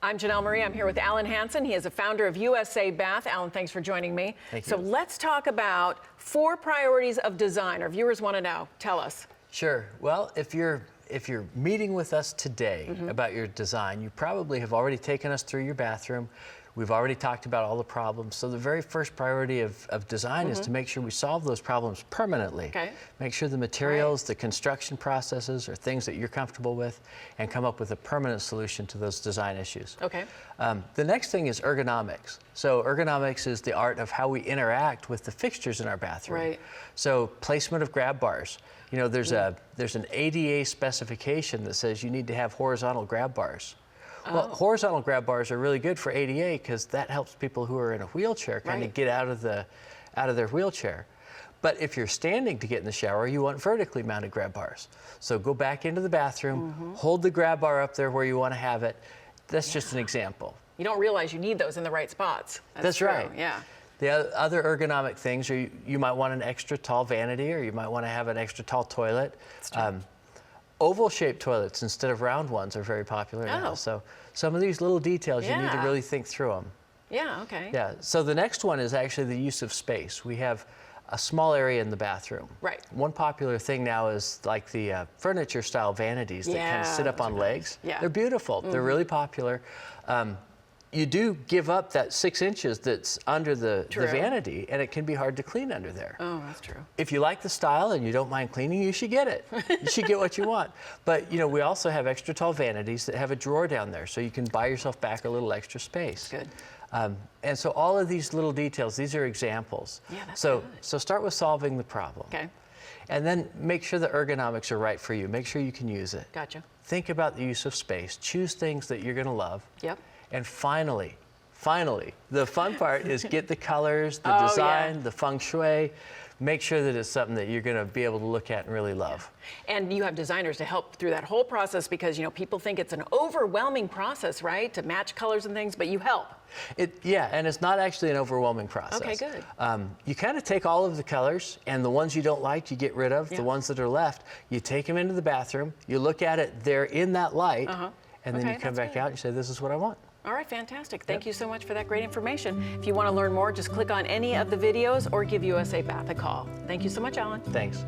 I'm Janelle Marie. I'm here with Alan Hansen. He is a founder of USA Bath. Alan, thanks for joining me. Thank you. So let's talk about 4 priorities of design. Our viewers want to know. Tell us. Sure. Well, if you're meeting with us today about your design, you probably have already taken us through your bathroom. We've already talked about all the problems. So the very first priority of design is to make sure we solve those problems permanently. Okay. Make sure the materials, the construction processes are things that you're comfortable with, and come up with a permanent solution to those design issues. Okay. The next thing is ergonomics. So ergonomics is the art of how we interact with the fixtures in our bathroom. Right. So placement of grab bars. You know, there's an ADA specification that says you need to have horizontal grab bars. Well, horizontal grab bars are really good for ADA because that helps people who are in a wheelchair kind of get out of their wheelchair. But if you're standing to get in the shower, you want vertically mounted grab bars. So go back into the bathroom, hold the grab bar up there where you want to have it. That's just an example. You don't realize you need those in the right spots. That's true. right. Yeah. The other ergonomic things are you might want an extra tall vanity, or you might want to have an extra tall toilet. Oval-shaped toilets instead of round ones are very popular now. So some of these little details, you need to really think through them. Yeah, okay. Yeah, so the next one is actually the use of space. We have a small area in the bathroom. Right. One popular thing now is like the furniture-style vanities that kind of sit up on legs. Yeah. They're beautiful. They're really popular. You do give up that 6 inches that's under the vanity, and it can be hard to clean under there. Oh, that's true. If you like the style and you don't mind cleaning, you should get it. You should get what you want. But, you know, we also have extra tall vanities that have a drawer down there, so you can buy yourself back a little extra space. Good. And so all of these little details, these are examples. Yeah, that's so, good. so start with solving the problem. Okay. And then make sure the ergonomics are right for you. Make sure you can use it. Gotcha. Think about the use of space. Choose things that you're going to love. Yep. And finally, the fun part is get the colors, the design, the feng shui. Make sure that it's something that you're going to be able to look at and really love. Yeah. And you have designers to help through that whole process because, you know, people think it's an overwhelming process, right, to match colors and things, but you help. Yeah, and it's not actually an overwhelming process. Okay, good. You kind of take all of the colors, and the ones you don't like, you get rid of. The ones that are left, you take them into the bathroom, you look at it, they're in that light, and then you come back out and say, this is what I want. All right, fantastic. Thank you so much for that great information. If you want to learn more, just click on any of the videos or give USA Bath a call. Thank you so much, Alan. Thanks.